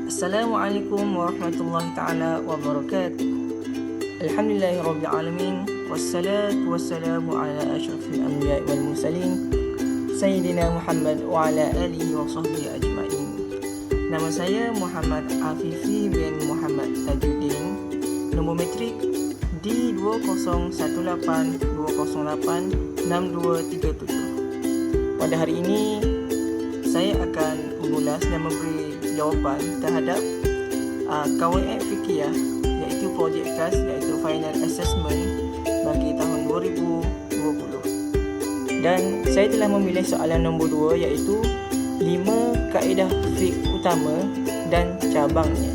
Assalamualaikum warahmatullahi ta'ala wabarakatuh. Alhamdulillahirabbil alamin wassalatu wassalamu ala asyrafil anbiya'i wal mursalin Sayyidina Muhammad wa ala alihi wa sahbihi ajma'in. Nama saya Muhammad Afifi bin Muhammad Tajuddin. Nombor metrik D20182086237. Pada hari ini saya akan mengulas dan memberi jawapan terhadap KWF Fiqhiyah, iaitu projek khas, iaitu Final Assessment bagi tahun 2020. Dan saya telah memilih soalan nombor 2, iaitu 5 kaedah fiqh utama dan cabangnya.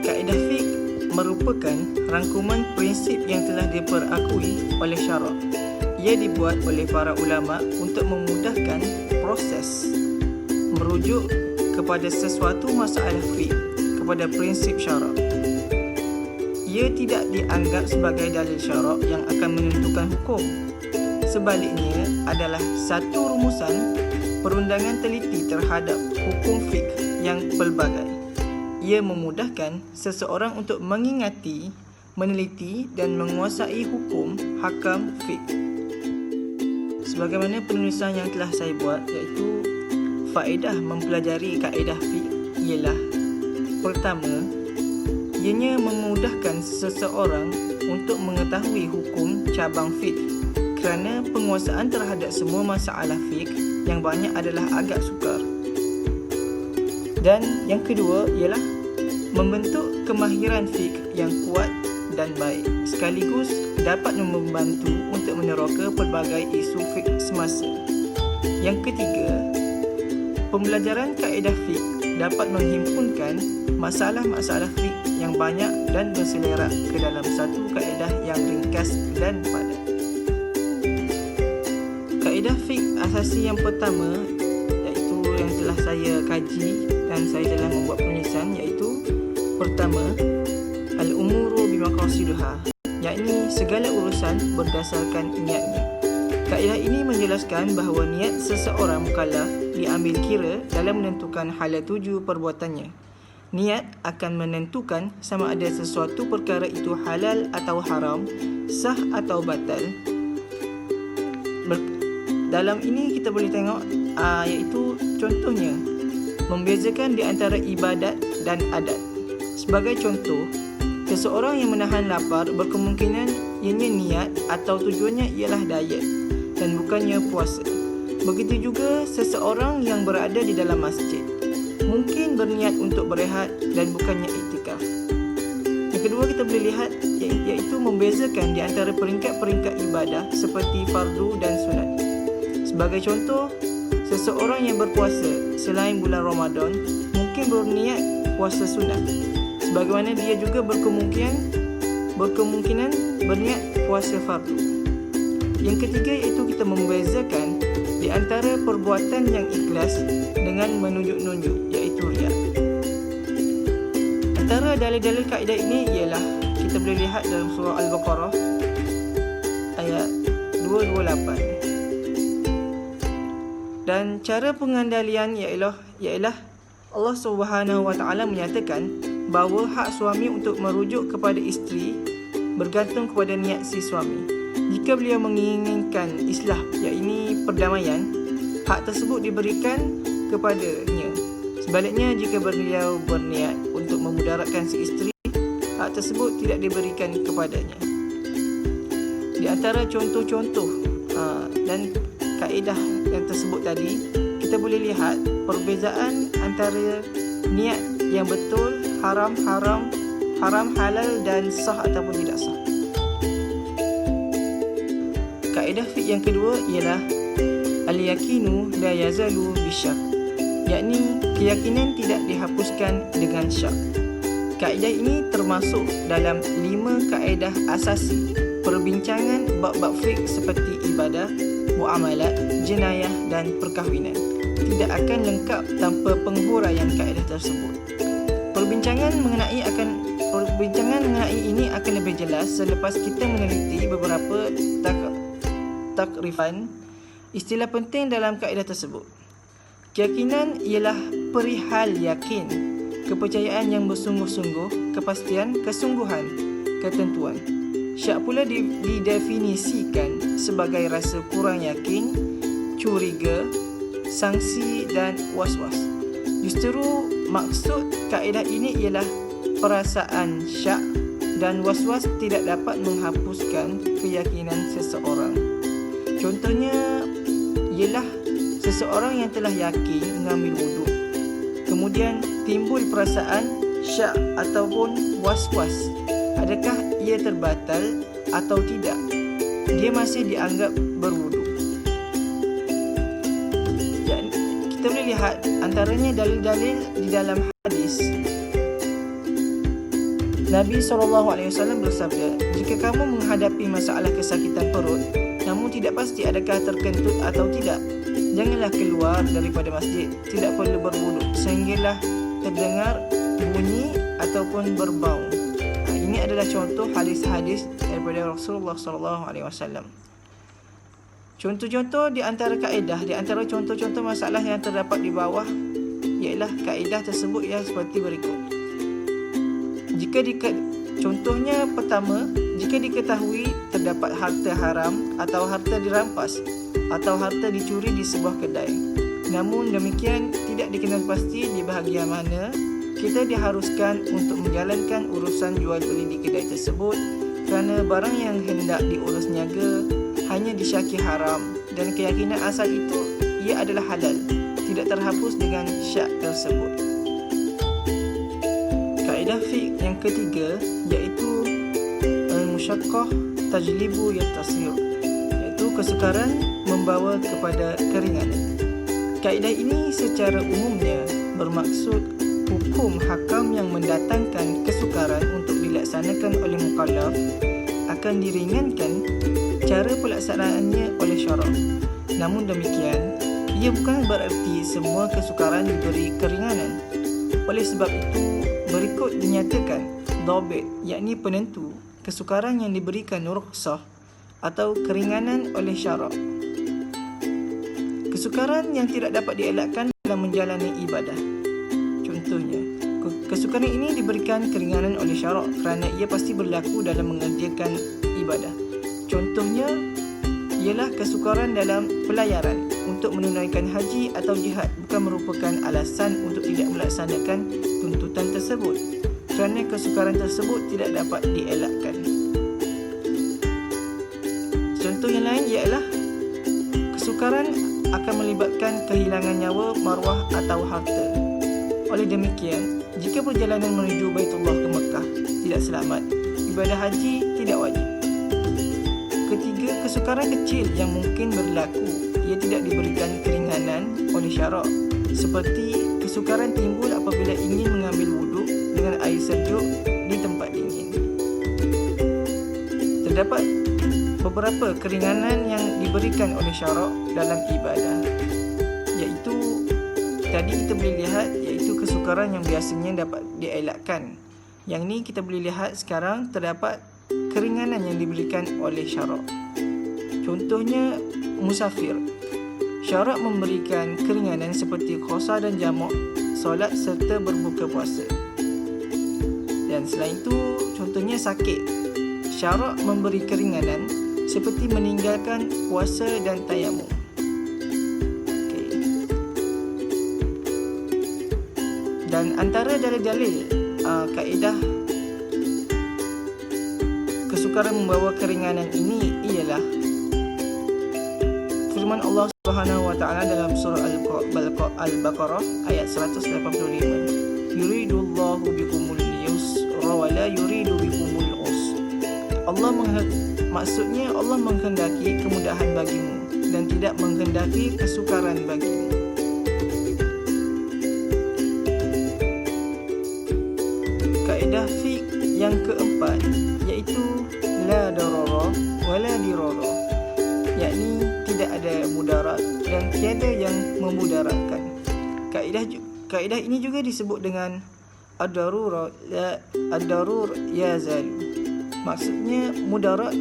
Kaedah fiqh merupakan rangkuman prinsip yang telah diperakui oleh syarak. Ia dibuat oleh para ulama untuk memudahkan proses merujuk kepada sesuatu masalah fiqh kepada prinsip syarak. Ia tidak dianggap sebagai dalil syarak yang akan menentukan hukum. Sebaliknya adalah satu rumusan perundangan teliti terhadap hukum fiqh yang pelbagai. Ia memudahkan seseorang untuk mengingati, meneliti dan menguasai hukum hakam fiqh. Sebagaimana penulisan yang telah saya buat, iaitu faedah mempelajari kaedah fiqh ialah: pertama, ianya memudahkan seseorang untuk mengetahui hukum cabang fiqh, kerana penguasaan terhadap semua masalah fiqh yang banyak adalah agak sukar. Dan yang kedua ialah membentuk kemahiran fiqh yang kuat dan baik, sekaligus dapat membantu untuk meneroka pelbagai isu fiqh semasa. Yang ketiga, pembelajaran kaedah fiqh dapat menghimpunkan masalah-masalah fiqh yang banyak dan berselerak ke dalam satu kaedah yang ringkas dan padat. Kaedah fiqh asasi yang pertama, iaitu yang telah saya kaji dan saya telah membuat penulisan, iaitu pertama, al-umuru bimaqasiduha, yakni segala urusan berdasarkan niatnya. Kaedah ini menjelaskan bahawa niat seseorang mukallaf diambil kira dalam menentukan hala tuju perbuatannya. Niat akan menentukan sama ada sesuatu perkara itu halal atau haram, sah atau batal. Dalam ini kita boleh tengok iaitu contohnya membezakan di antara ibadat dan adat. Sebagai contoh, seseorang yang menahan lapar berkemungkinan ianya niat atau tujuannya ialah diet dan bukannya puasa. Begitu juga seseorang yang berada di dalam masjid mungkin berniat untuk berehat dan bukannya iktikaf. Yang kedua, kita boleh lihat iaitu membezakan di antara peringkat-peringkat ibadah seperti fardu dan sunat. Sebagai contoh, seseorang yang berpuasa selain bulan Ramadan mungkin berniat puasa sunat, sebagaimana dia juga berkemungkinan berniat puasa fardu. Yang ketiga iaitu kita membezakan di antara perbuatan yang ikhlas dengan menunjuk-nunjuk, iaitu riya. Antara dalil-dalil kaedah ini ialah kita boleh lihat dalam surah Al-Baqarah ayat 228. Dan cara pengandalian ialah Allah Subhanahu Wa Taala menyatakan bahawa hak suami untuk merujuk kepada isteri bergantung kepada niat si suami. Jika beliau menginginkan islah, iaitu perdamaian, hak tersebut diberikan kepadanya. Sebaliknya, jika beliau berniat untuk memudaratkan si isteri, hak tersebut tidak diberikan kepadanya. Di antara contoh-contoh dan kaedah yang tersebut tadi, kita boleh lihat perbezaan antara niat yang betul, haram, halal dan sah ataupun tidak sah. Kaedah fiqh yang kedua ialah al-yakinu la yazalu bisyak, yakni keyakinan tidak dihapuskan dengan syak. Kaedah ini termasuk dalam 5 kaedah asasi perbincangan bab-bab fiqh seperti ibadah, muamalat, jenayah dan perkahwinan. Tidak akan lengkap tanpa penghuraian kaedah tersebut. Perbincangan mengenai ini akan lebih jelas selepas kita meneliti beberapa takrifan istilah penting dalam kaedah tersebut. Keyakinan ialah perihal yakin, kepercayaan yang bersungguh-sungguh, kepastian, kesungguhan, ketentuan. Syak pula didefinisikan sebagai rasa kurang yakin, curiga, sangsi dan was-was. Justru maksud kaedah ini ialah perasaan syak dan was-was tidak dapat menghapuskan keyakinan seseorang. Contohnya ialah seseorang yang telah yakin mengambil wuduk, kemudian timbul perasaan syak ataupun was-was, adakah ia terbatal atau tidak? Dia masih dianggap berwuduk. Dan kita boleh lihat antaranya dalil-dalil di dalam hadis. Nabi SAW bersabda, jika kamu menghadapi masalah kesakitan perut, namun tidak pasti adakah terkentut atau tidak, janganlah keluar daripada masjid, tidak perlu berwuduk sehinggalah terdengar bunyi ataupun berbau. Ini adalah contoh hadis-hadis daripada Rasulullah SAW. Contoh-contoh di antara kaedah, di antara contoh-contoh masalah yang terdapat di bawah ialah kaedah tersebut ialah seperti berikut. Contohnya pertama, jika diketahui terdapat harta haram atau harta dirampas atau harta dicuri di sebuah kedai, namun demikian tidak dikenal pasti di bahagian mana, kita diharuskan untuk menjalankan urusan jual beli di kedai tersebut kerana barang yang hendak diurus niaga hanya disyaki haram dan keyakinan asal itu ia adalah halal, tidak terhapus dengan syak tersebut. Kaedah fiqh yang ketiga iaitu al-musyaqqah tajlibu yatasir, iaitu kesukaran membawa kepada keringanan. Kaedah ini secara umumnya bermaksud hukum hakam yang mendatangkan kesukaran untuk dilaksanakan oleh mukallaf akan diringankan cara pelaksanaannya oleh syarak. Namun demikian, ia bukan bererti semua kesukaran diberi keringanan. Oleh sebab itu, berikut dinyatakan dhabit, yakni penentu kesukaran yang diberikan rukhsah atau keringanan oleh syarak. Kesukaran yang tidak dapat dielakkan dalam menjalani ibadah. Contohnya, kesukaran ini diberikan keringanan oleh syarak kerana ia pasti berlaku dalam mengerjakan ibadah. Contohnya ialah kesukaran dalam pelayaran untuk menunaikan haji atau jihad bukan merupakan alasan untuk tidak melaksanakan tuntutan tersebut kerana kesukaran tersebut tidak dapat dielakkan. Contoh yang lain ialah kesukaran akan melibatkan kehilangan nyawa, maruah atau harta. Oleh demikian, jika perjalanan menuju Baitullah ke Mekah tidak selamat, ibadah haji tidak wajib. Ketiga, kesukaran kecil yang mungkin berlaku, ia tidak diberikan keringanan oleh syarak, seperti kesukaran timbul apabila ingin mengambil wuduk dengan air sejuk di tempat dingin. Terdapat beberapa keringanan yang diberikan oleh syarak dalam ibadah, iaitu tadi kita boleh lihat iaitu kesukaran yang biasanya dapat dielakkan. Yang ni kita boleh lihat sekarang terdapat keringanan yang diberikan oleh syarak. Contohnya musafir. Syarak memberikan keringanan seperti qasar dan jamak, solat serta berbuka puasa. Dan selain itu, contohnya sakit. Syarak memberi keringanan seperti meninggalkan puasa dan tayamum. Okay. Dan antara dalil-dalil kaedah kesukaran membawa keringanan ini ialah firman Allah Subhanahu wa taala dalam surah Al-Baqarah ayat 185. Yuridullahu bikumul yusra wa la yuridu bikumul usra. Maksudnya Allah menghendaki kemudahan bagimu dan tidak menghendaki kesukaran bagimu. Kaedah fiqh yang keempat iaitu la darara wa la dirara, yakni tidak ada mudarat dan tiada yang memudaratkan. Kaedah ini juga disebut dengan ad-darur yazal. Maksudnya mudarat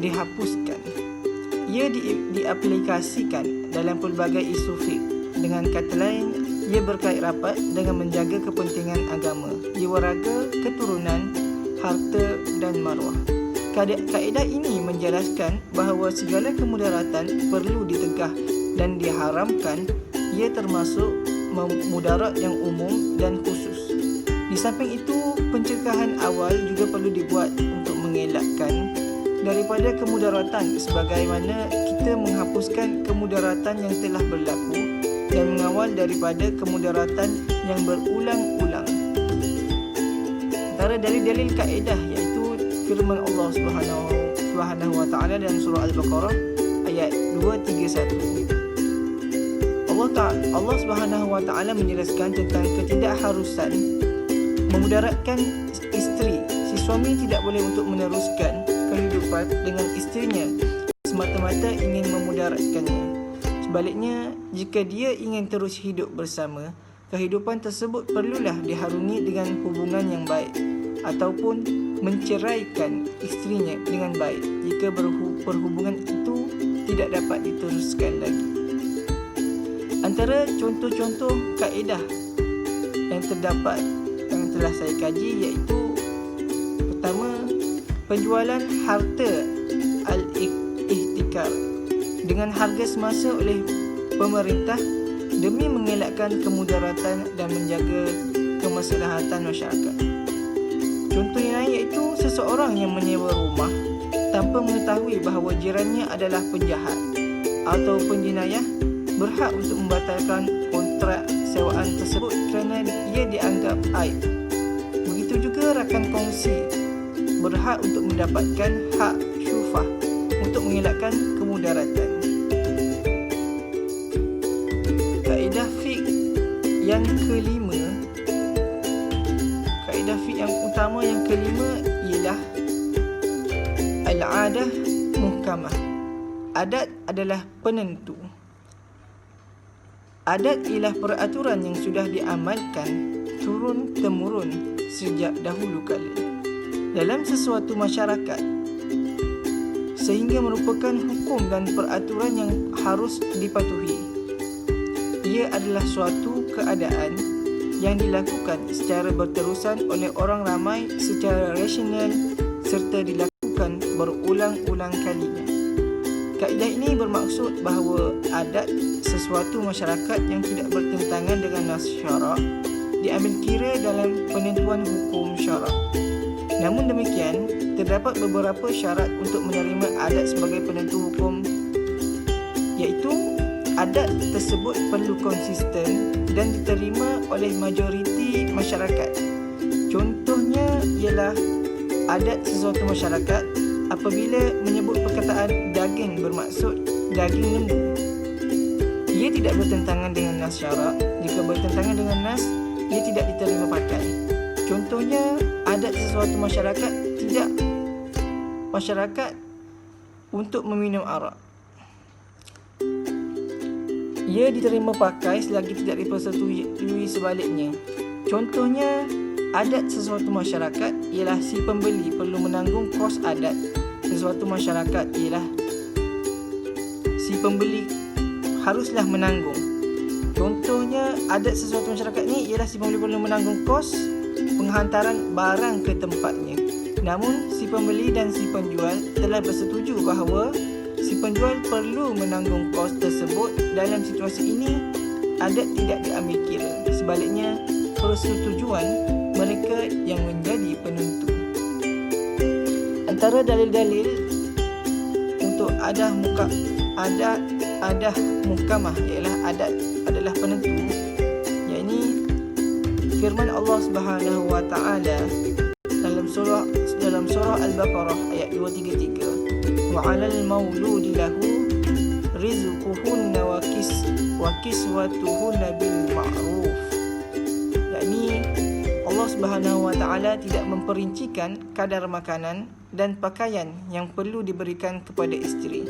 dihapuskan. Ia diaplikasikan dalam pelbagai isu fiqh. Dengan kata lain, ia berkait rapat dengan menjaga kepentingan agama, jiwa-raga, keturunan, harta dan maruah. Kaedah ini menjelaskan bahawa segala kemudaratan perlu ditegah dan diharamkan. Ia termasuk mudarat yang umum dan khusus. Di samping itu, pencegahan awal juga perlu dibuat untuk mengelakkan daripada kemudaratan, sebagaimana kita menghapuskan kemudaratan yang telah berlaku dan mengawal daripada kemudaratan yang berulang-ulang. Antara dalil-dalil kaedah iaitu firman Allah Subhanahu wa taala dalam surah Al-Baqarah ayat 231. Allah Subhanahu wa taala menjelaskan tentang ketidakharusan memudaratkan isteri. Si suami tidak boleh untuk meneruskan kehidupan dengan isterinya semata-mata ingin memudaratkannya. Sebaliknya, jika dia ingin terus hidup bersama, kehidupan tersebut perlulah diharungi dengan hubungan yang baik ataupun menceraikan isterinya dengan baik jika perhubungan itu tidak dapat diteruskan lagi. Antara contoh-contoh kaedah yang terdapat yang telah saya kaji iaitu pertama, penjualan harta al-ihtikar dengan harga semasa oleh pemerintah demi mengelakkan kemudaratan dan menjaga kemaslahatan masyarakat. Contoh yang lain iaitu seseorang yang menyewa rumah tanpa mengetahui bahawa jirannya adalah penjahat atau penjenayah berhak untuk membatalkan kontrak sewaan tersebut kerana ia dianggap aib. Begitu juga rakan kongsi berhak untuk mendapatkan hak syufah untuk mengelakkan kemudaratan. Kaedah fiqh yang kelima, kaedah fiqh yang utama yang kelima ialah al-adah muhkamah. Adat adalah penentu. Adat ialah peraturan yang sudah diamalkan turun-temurun sejak dahulu kala dalam sesuatu masyarakat, sehingga merupakan hukum dan peraturan yang harus dipatuhi. Ia adalah suatu keadaan yang dilakukan secara berterusan oleh orang ramai secara rasional serta dilakukan berulang-ulang kalinya. Kaedah ini bermaksud bahawa adat sesuatu masyarakat yang tidak bertentangan dengan nas syarak diambil kira dalam penentuan hukum syarak. Namun demikian, terdapat beberapa syarat untuk menerima adat sebagai penentu hukum, iaitu adat tersebut perlu konsisten dan diterima oleh majoriti masyarakat. Contohnya ialah adat sesuatu masyarakat apabila menyebut perkataan daging bermaksud daging lembu. Ia tidak bertentangan dengan nas syarak. Jika bertentangan dengan nas, ia tidak diterima pakai. Contohnya, adat sesuatu masyarakat tidak masyarakat untuk meminum arak. Ia diterima pakai selagi tidak dipersetujui sebaliknya. Contohnya, adat sesuatu masyarakat ialah si pembeli perlu menanggung kos adat. Sesuatu masyarakat ialah si pembeli haruslah menanggung. Contohnya, adat sesuatu masyarakat ni ialah si pembeli perlu menanggung kos penghantaran barang ke tempatnya. Namun, si pembeli dan si penjual telah bersetuju bahawa si penjual perlu menanggung kos tersebut. Dalam situasi ini, adat tidak diambil kira. Sebaliknya, persetujuan mereka yang menjadi penentu. Antara dalil-dalil untuk adah mukamah ialah adat adalah penentu, yakni firman Allah Subhanahu wa taala dalam surah Al-Baqarah ayat 233, wa 'alal mauludi lahu rizquhunna wa kiswatuhunna bil ma'ruf. Yakni Allah Subhanahu wa taala tidak memperincikan kadar makanan dan pakaian yang perlu diberikan kepada isteri.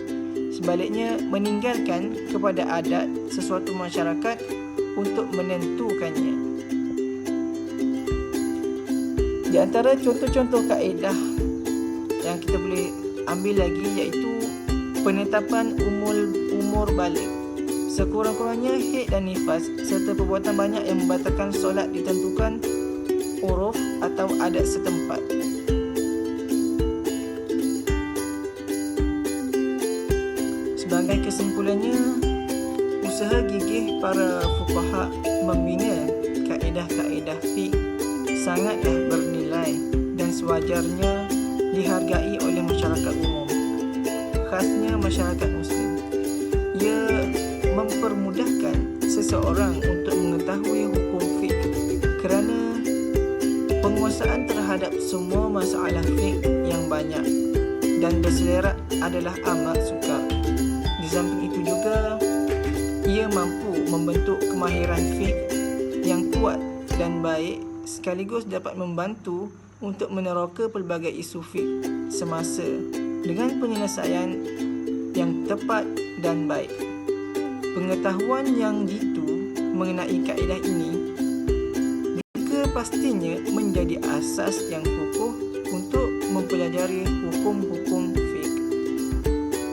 Sebaliknya, meninggalkan kepada adat sesuatu masyarakat untuk menentukannya. Di antara contoh-contoh kaedah yang kita boleh ambil lagi iaitu penetapan umur balik. Sekurang-kurangnya haid dan nifas serta perbuatan banyak yang membatalkan solat ditentukan uruf atau adat setempat. Sebagai kesimpulannya, usaha gigih para fuqaha membina kaedah-kaedah fiqh sangatlah bernilai dan sewajarnya dihargai oleh masyarakat umum, khasnya masyarakat Muslim. Ia mempermudahkan seseorang untuk mengetahui hukum fiqh kerana penguasaan terhadap semua masalah fiqh yang banyak dan berselerak adalah amat sukar. Di samping itu juga, ia mampu membentuk kemahiran fiqh yang kuat dan baik sekaligus dapat membantu untuk meneroka pelbagai isu fiqh semasa dengan penyelesaian yang tepat dan baik. Pengetahuan yang jitu mengenai kaedah ini juga pastinya menjadi asas yang kukuh untuk mempelajari hukum-hukum fiqh.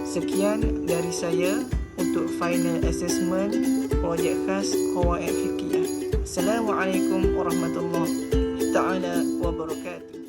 Sekian dari saya untuk final assessment projek khas Qawaid Fiqhiyah. Assalamualaikum warahmatullahi taala wabarakatuh.